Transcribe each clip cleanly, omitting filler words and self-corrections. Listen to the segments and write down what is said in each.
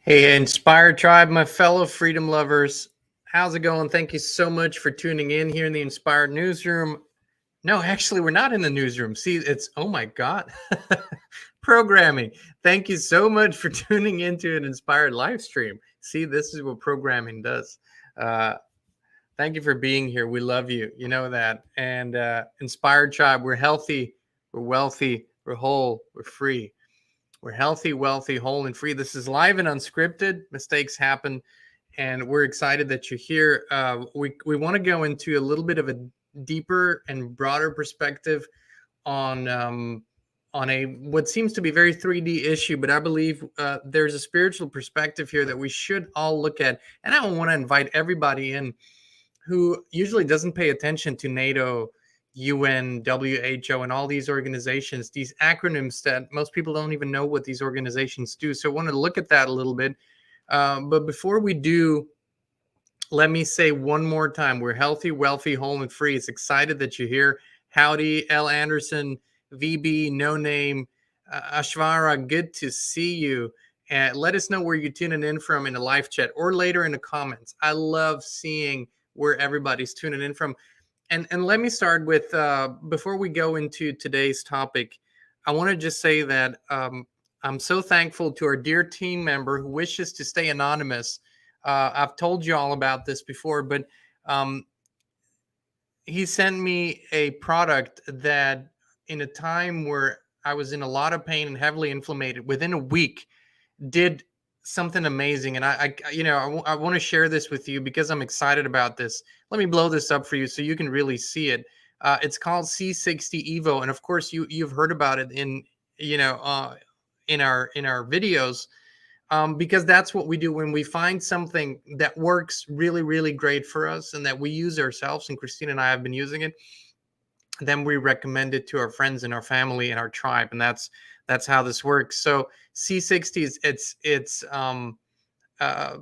Hey, Inspired Tribe, my fellow freedom lovers. How's it going? Thank you so much for tuning in here in the Inspired Newsroom. No, actually, we're not in the newsroom. See, it's, oh my God, programming. Thank you so much for tuning into an Inspired live stream. See, this is what programming does. Uh, Thank you for being here. We love you. You know that. And Inspired Tribe, we're healthy, we're wealthy, we're whole, we're free. We're healthy, wealthy, whole, and free. This is live and unscripted. Mistakes happen, and we're excited that you're here. We want to go into a little bit of a deeper and broader perspective on a what seems to be very 3D issue, but I believe there's a spiritual perspective here that we should all look at. And I want to invite everybody in who usually doesn't pay attention to NATO, UN, WHO, and all these organizations, these acronyms that most people don't even know what these organizations do. So I want to look at that a little bit. But before we do, let me say one more time, we're healthy, wealthy, whole, and free. It's excited that you're here. Howdy, L. Anderson, VB, No Name, Ashvara, good to see you. And let us know where you're tuning in from in the live chat or later in the comments. I love seeing where everybody's tuning in from. And let me start with, before we go into today's topic, I want to just say that I'm so thankful to our dear team member who wishes to stay anonymous. I've told you all about this before, but um, he sent me a product that in a time where I was in a lot of pain and heavily inflamed, within a week, did something amazing. And I want to share this with you because I'm excited about this. Let me blow this up for you so you can really see it. It's called C60 Evo, and of course you've heard about it in in our videos, because that's what we do when we find something that works really, really great for us and that we use ourselves. And Christina and I have been using it. Then we recommend it to our friends and our family and our tribe, and that's how this works. So C60 is uh,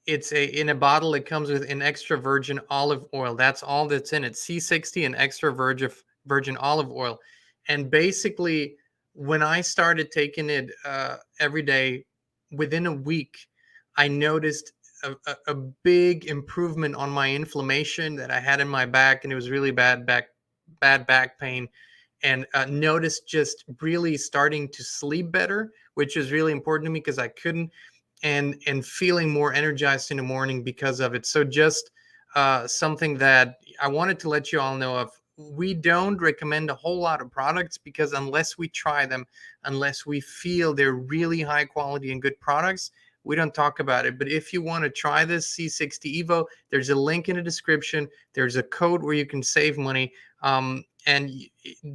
it's a in a bottle. It comes with an extra virgin olive oil. That's all that's in it. C60 and extra virgin olive oil. And basically, when I started taking it every day, within a week, I noticed a big improvement on my inflammation that I had in my back, and it was really bad back pain. And noticed just really starting to sleep better, which is really important to me because I couldn't, and feeling more energized in the morning because of it. So just something that I wanted to let you all know of. We don't recommend a whole lot of products because unless we try them, unless we feel they're really high quality and good products, we don't talk about it. But if you want to try this C60 Evo, there's a link in the description. There's a code where you can save money. And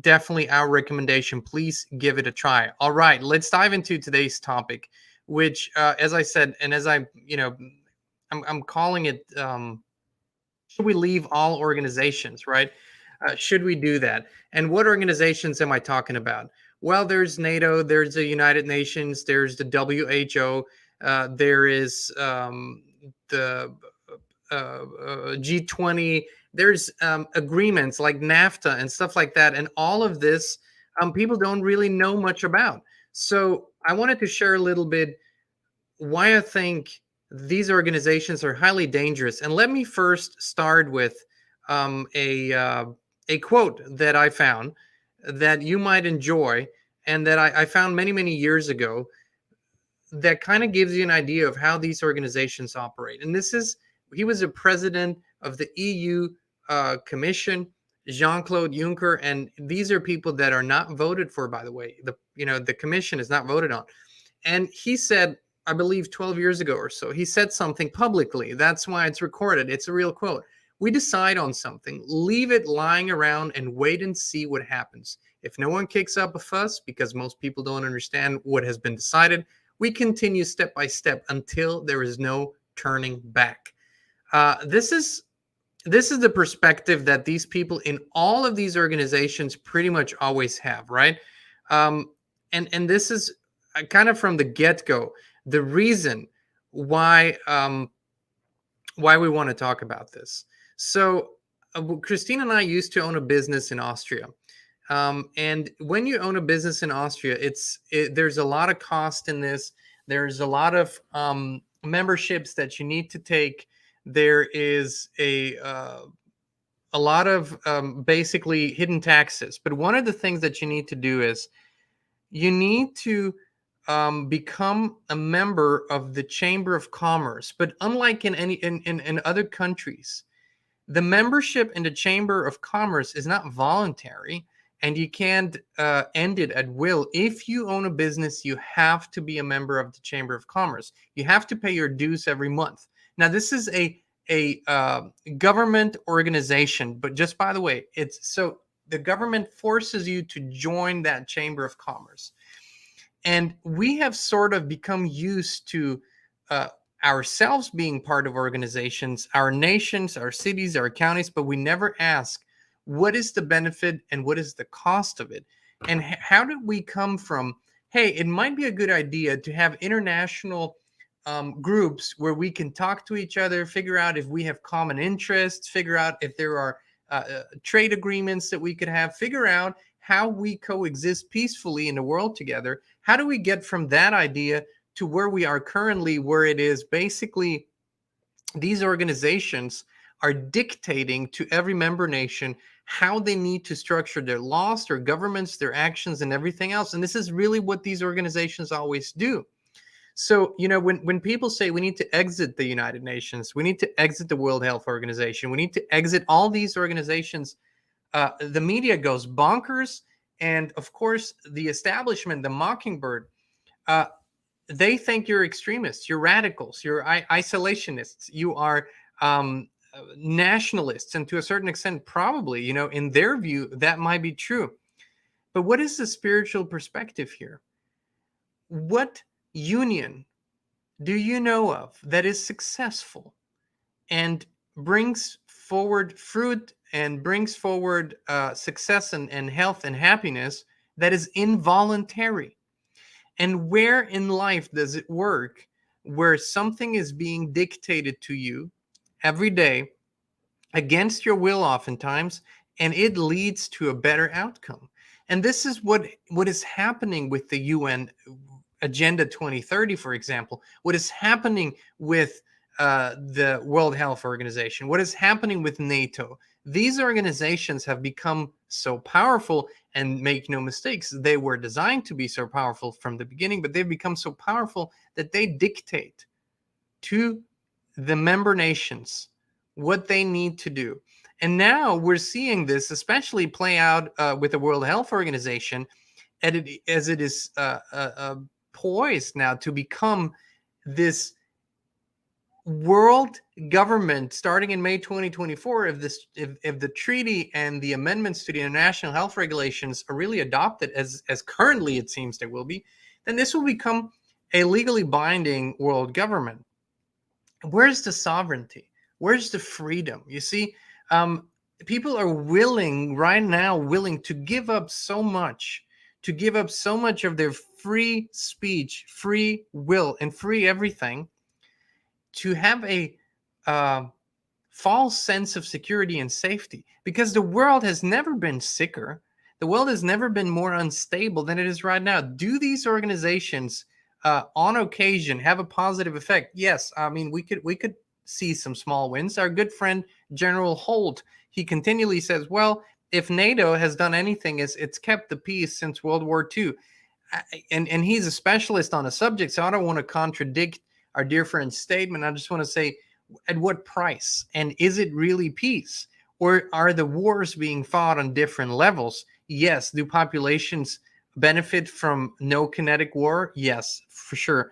definitely our recommendation, please give it a try. All right, let's dive into today's topic, which, as I said, and as I'm calling it, should we leave all organizations, right? Should we do that? And what organizations am I talking about? Well, there's NATO, there's the United Nations, there's the WHO, there is the G20. There's agreements like NAFTA and stuff like that. And all of this, people don't really know much about. So I wanted to share a little bit why I think these organizations are highly dangerous. And let me first start with a quote that I found that you might enjoy, and that I found many, many years ago, that kind of gives you an idea of how these organizations operate. And he was a president of the EU Commission, Jean-Claude Juncker, and these are people that are not voted for, by the way. The commission is not voted on. And he said, I believe 12 years ago or so, he said something publicly. That's why it's recorded. It's a real quote. We decide on something, leave it lying around and wait and see what happens. If no one kicks up a fuss because most people don't understand what has been decided, we continue step by step until there is no turning back. This is the perspective that these people in all of these organizations pretty much always have, right? And this is kind of from the get-go the reason why we want to talk about this. So Christine and I used to own a business in Austria. And when you own a business in Austria, there's a lot of cost in this. There's a lot of memberships that you need to take. There is a lot of basically hidden taxes. But one of the things that you need to do is you need to become a member of the Chamber of Commerce. But unlike in other countries, the membership in the Chamber of Commerce is not voluntary, and you can't end it at will. If you own a business, you have to be a member of the Chamber of Commerce. You have to pay your dues every month. Now, this is a government organization, but just by the way, it's so the government forces you to join that Chamber of Commerce. And we have sort of become used to ourselves being part of organizations, our nations, our cities, our counties, but we never ask what is the benefit and what is the cost of it? And how did we come from, hey, it might be a good idea to have international groups where we can talk to each other, figure out if we have common interests, figure out if there are trade agreements that we could have, figure out how we coexist peacefully in the world together. How do we get from that idea to where we are currently, where it is basically these organizations are dictating to every member nation how they need to structure their laws, their governments, their actions, and everything else. And this is really what these organizations always do. So, when people say we need to exit the United Nations, we need to exit the World Health Organization, we need to exit all these organizations, the media goes bonkers. And of course, the establishment, the mockingbird, they think you're extremists, you're radicals, you're isolationists, you are nationalists. And to a certain extent, probably, in their view, that might be true. But what is the spiritual perspective here? What union do you know of that is successful and brings forward fruit and brings forward success and health and happiness that is involuntary? And where in life does it work where something is being dictated to you every day against your will oftentimes, and it leads to a better outcome? And this is what is happening with the UN Agenda 2030, for example. What is happening with the World Health Organization? What is happening with NATO? These organizations have become so powerful, and make no mistakes, they were designed to be so powerful from the beginning, but they've become so powerful that they dictate to the member nations what they need to do. And now we're seeing this especially play out with the World Health Organization, as it is poised now to become this world government starting in May 2024. If the treaty and the amendments to the international health regulations are really adopted as currently it seems they will be, then this will become a legally binding world government. Where's the sovereignty? Where's the freedom? You see, people are willing to give up so much, of their free speech, free will, and free everything, to have a false sense of security and safety, because the world has never been sicker. The world has never been more unstable than it is right now. Do these organizations on occasion have a positive effect? Yes. I mean, we could see some small wins. Our good friend General Holt, he continually says, well, if NATO has done anything, it's kept the peace since World War II. And he's a specialist on a subject, so I don't want to contradict our dear friend's statement. I just want to say, at what price? And is it really peace? Or are the wars being fought on different levels? Yes. Do populations benefit from no kinetic war? Yes, for sure.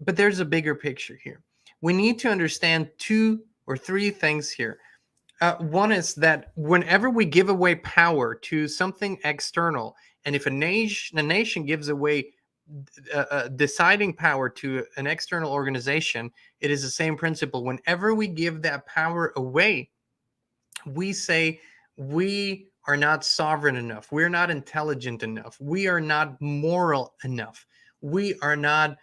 But there's a bigger picture here. We need to understand 2 or 3 things here. One is that whenever we give away power to something external, and if a nation gives away deciding power to an external organization, it is the same principle. Whenever we give that power away, we say we are not sovereign enough. We're not intelligent enough. We are not moral enough. We are not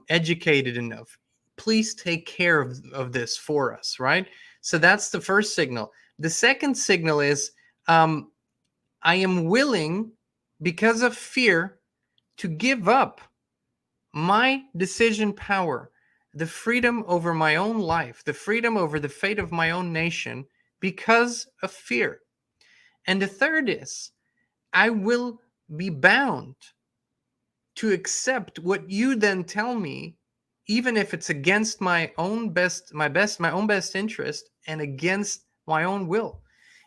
educated enough. Please take care of this for us, right? So that's the first signal. The second signal is I am willing, because of fear, to give up my decision power, the freedom over my own life, the freedom over the fate of my own nation because of fear. And the third is, I will be bound to accept what you then tell me, even if it's against my own best interest and against my own will.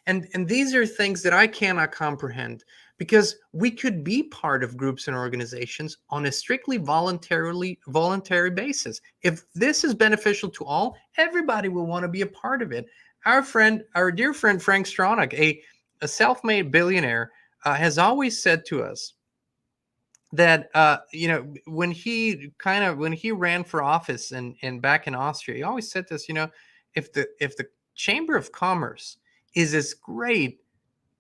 And these are things that I cannot comprehend, because we could be part of groups and organizations on a strictly voluntary basis. If this is beneficial to all, everybody will want to be a part of it. Our dear friend Frank Stronach, a self-made billionaire, has always said to us that when he ran for office and back in Austria, he always said this, if the Chamber of Commerce is as great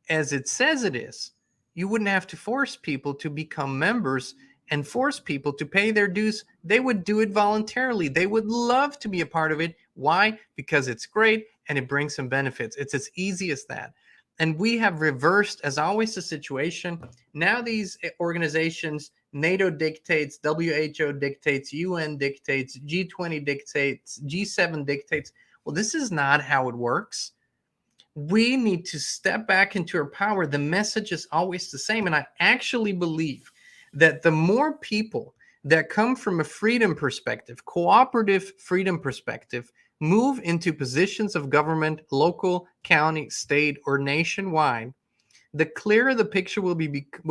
as it says it is, you wouldn't have to force people to become members and force people to pay their dues. They would do it voluntarily. They would love to be a part of it. Why? Because it's great and it brings some benefits. It's as easy as that. And we have reversed, as always, the situation. Now these organizations, NATO dictates, WHO dictates, UN dictates, G20 dictates, G7 dictates. Well, this is not how it works. We need to step back into our power. The message is always the same. And I actually believe that the more people that come from a freedom perspective, cooperative freedom perspective, move into positions of government, local, county, state, or nationwide, the clearer the picture will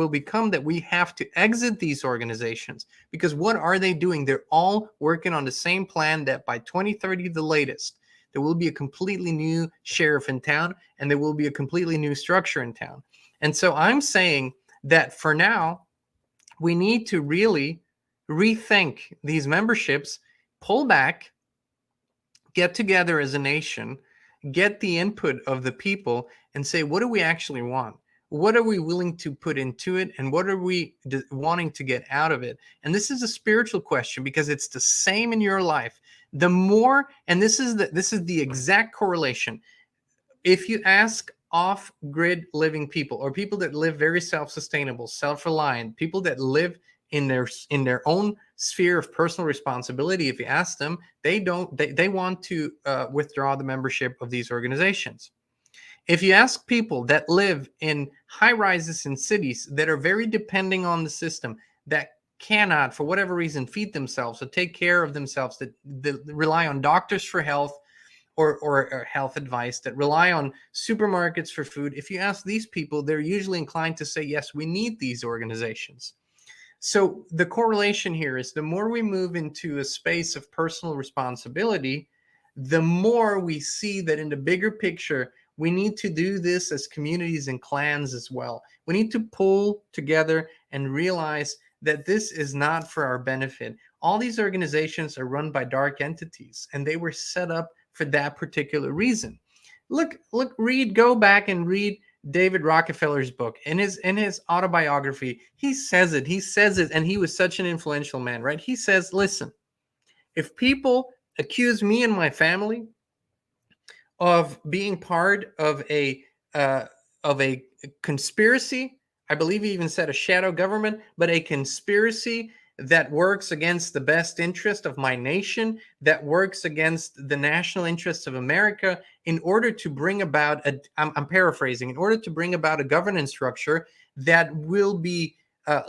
become that we have to exit these organizations. Because what are they doing? They're all working on the same plan, that by 2030, the latest, there will be a completely new sheriff in town, and there will be a completely new structure in town. And so I'm saying that for now, we need to really rethink these memberships, pull back, get together as a nation, get the input of the people, and say, what do we actually want? What are we willing to put into it? And what are we wanting to get out of it? And this is a spiritual question, because it's the same in your life. The more, and this is the exact correlation. If you ask off-grid living people, or people that live very self-sustainable, self-reliant, people that live in their own sphere of personal responsibility, if you ask them, they want to withdraw the membership of these organizations. If you ask people that live in high rises in cities that are very depending on the system, that cannot, for whatever reason, feed themselves or take care of themselves, that rely on doctors for health or health advice, that rely on supermarkets for food, if you ask these people, they're usually inclined to say, yes, we need these organizations. So the correlation here is, the more we move into a space of personal responsibility, the more we see that in the bigger picture, we need to do this as communities and clans as well. We need to pull together and realize that this is not for our benefit. All these organizations are run by dark entities, and they were set up for that particular reason. Go back and read David Rockefeller's book. In his autobiography, he says it, and he was such an influential man, right? He says, listen, if people accuse me and my family of being part of a conspiracy, I believe he even said a shadow government, but a conspiracy that works against the best interest of my nation, that works against the national interests of America, in order to bring about I'm paraphrasing, in order to bring about a governance structure that will be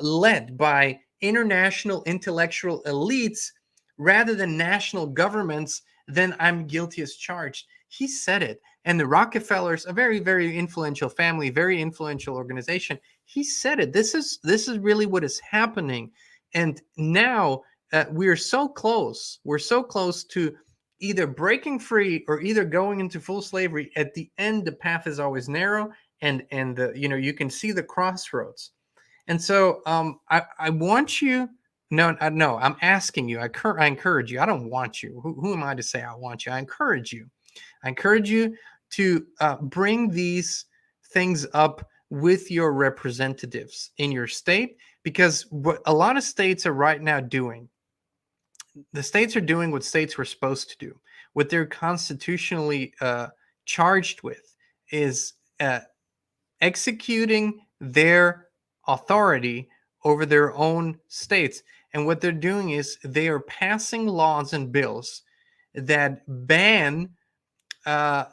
led by international intellectual elites rather than national governments, then I'm guilty as charged. He said it. And the Rockefellers, a very, very influential family, very influential organization, he said it. This is really what is happening. And now we're so close. We're so close to either breaking free or either going into full slavery. At the end, the path is always narrow, and you can see the crossroads. And so I want you. No, I'm asking you. I encourage you. I don't want you. Who am I to say I want you? I encourage you. I encourage you to bring these things up with your representatives in your state, because what a lot of states are right now doing, the states are doing what states were supposed to do. What they're constitutionally charged with is executing their authority over their own states. And what they're doing is they are passing laws and bills that ban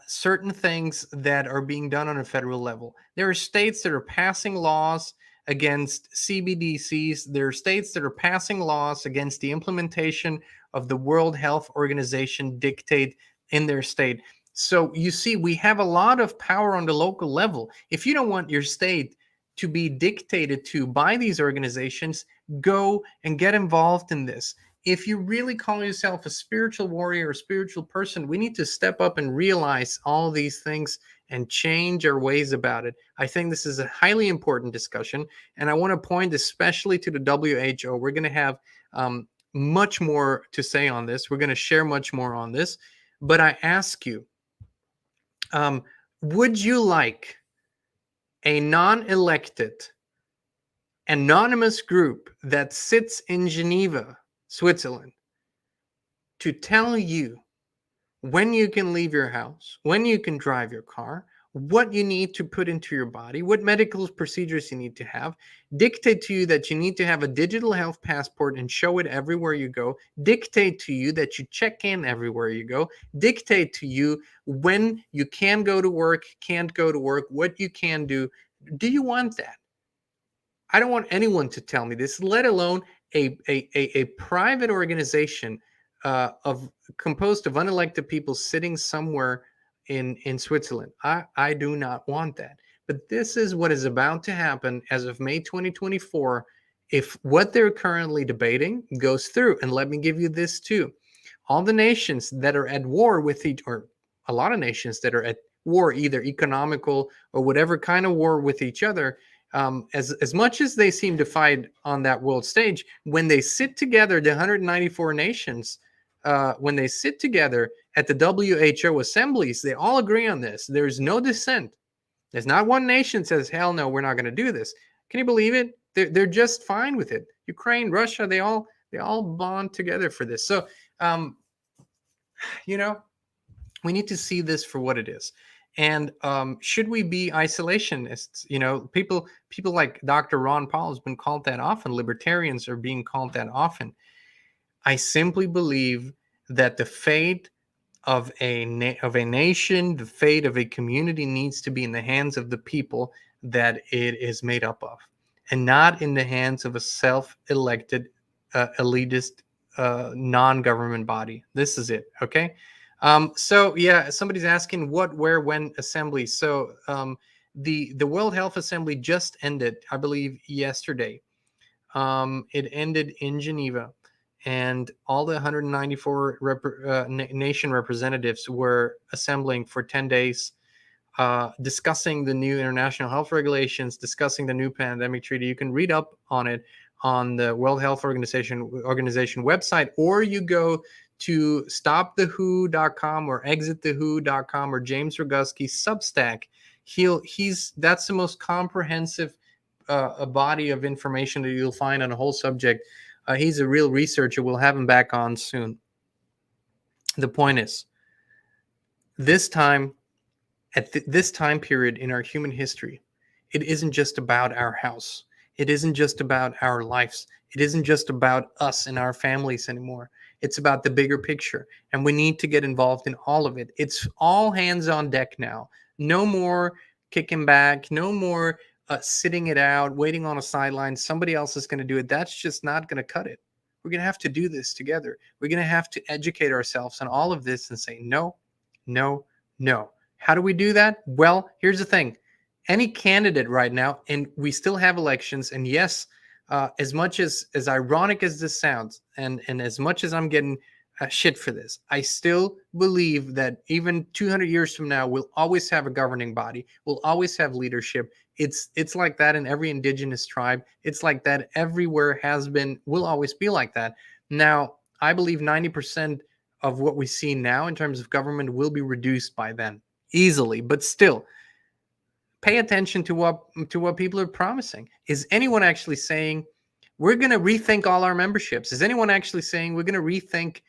certain things that are being done on a federal level. There are states that are passing laws against CBDCs. There are states that are passing laws against the implementation of the World Health Organization dictate in their state. So you see, we have a lot of power on the local level. If you don't want your state to be dictated to by these organizations, go and get involved in this. If you really call yourself a spiritual warrior or spiritual person, we need to step up and realize all these things and change our ways about it. I think this is a highly important discussion. And I want to point especially to the WHO. We're going to have much more to say on this. We're going to share much more on this. But I ask you, would you like a non-elected, anonymous group that sits in Geneva, Switzerland, to tell you when you can leave your house, when you can drive your car, what you need to put into your body, what medical procedures you need to have, dictate to you that you need to have a digital health passport and show it everywhere you go, dictate to you that you check in everywhere you go, dictate to you when you can go to work, can't go to work, what you can do. Do you want that? I don't want anyone to tell me this, let alone a private organization of composed of unelected people sitting somewhere in Switzerland. I do not want that. But this is what is about to happen as of May 2024 if what they're currently debating goes through. And let me give you this too. All the nations that are at war with each, or a lot of nations that are at war, either economical or whatever kind of war with each other, as much as they seem to fight on that world stage, when they sit together, the 194 nations, when they sit together at the WHO assemblies, they all agree on this. There's no dissent. There's not one nation says, hell no, we're not going to do this. Can you believe it? They're just fine with it. Ukraine, Russia, they all bond together for this. So, we need to see this for what it is. And should we be isolationists? People like Dr. Ron Paul has been called that often. Libertarians are being called that often. I simply believe that the fate of a nation, the fate of a community needs to be in the hands of the people that it is made up of, and not in the hands of a self-elected, elitist, non-government body. This is it, okay? So yeah, somebody's asking what, where, when assembly. So the World Health Assembly just ended, I believe, yesterday. It ended in Geneva, and all the 194 nation representatives were assembling for 10 days, discussing the new international health regulations, discussing the new pandemic treaty. You can read up on it on the World Health Organization website, or you go to stopthewho.com or exitthewho.com or James Roguski's Substack. That's the most comprehensive a body of information that you'll find on a whole subject. He's a real researcher. We'll have him back on soon. The point is, this time, at this time period in our human history, it isn't just about our house. It isn't just about our lives. It isn't just about us and our families anymore. It's about the bigger picture, and we need to get involved in all of it. It's all hands on deck now. No more kicking back. No more sitting it out, waiting on a sideline. Somebody else is going to do it. That's just not going to cut it. We're going to have to do this together. We're going to have to educate ourselves on all of this and say, no, no, no. How do we do that? Well, here's the thing. Any candidate right now, and we still have elections, and yes, as much as ironic as this sounds, and as much as I'm getting shit for this, I still believe that even 200 years from now, we'll always have a governing body. We'll always have leadership. It's like that in every indigenous tribe. It's like that everywhere, has been, will always be like that. Now, I believe 90% of what we see now in terms of government will be reduced by then, easily, but still. Pay attention to what people are promising. Is anyone actually saying we're going to rethink all our memberships? Is anyone actually saying we're going to rethink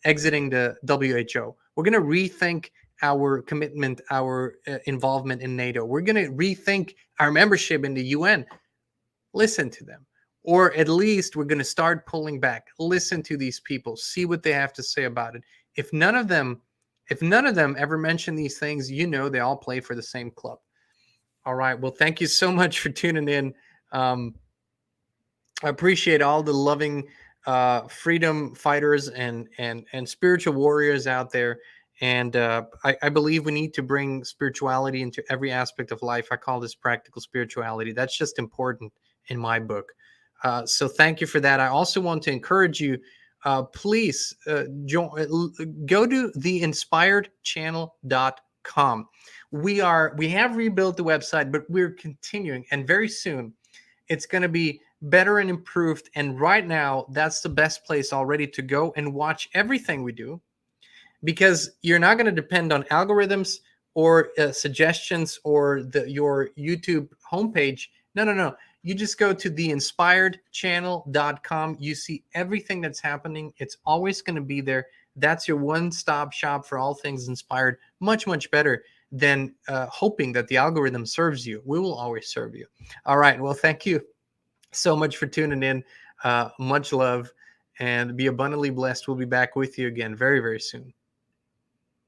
exiting the WHO? We're going to rethink our commitment, our involvement in NATO. We're going to rethink our membership in the UN. Listen to them. or at least we're going to start pulling back, listen to these people, see what they have to say about it. If none of them ever mention these things, they all play for the same club. All right. Well, thank you so much for tuning in. I appreciate all the loving freedom fighters and spiritual warriors out there. And I believe we need to bring spirituality into every aspect of life. I call this practical spirituality. That's just important in my book. So thank you for that. I also want to encourage you, please go to theinspiredchannel.com. We have rebuilt the website, but we're continuing, and very soon it's going to be better and improved. And right now, that's the best place already to go and watch everything we do, because you're not going to depend on algorithms or suggestions or your YouTube homepage. No. You just go to theinspiredchannel.com. You see everything that's happening. It's always going to be there. That's your one-stop shop for all things inspired. Much, much better than hoping that the algorithm serves you. We will always serve you. All right. Well, thank you so much for tuning in. Much love, and be abundantly blessed. We'll be back with you again very, very soon.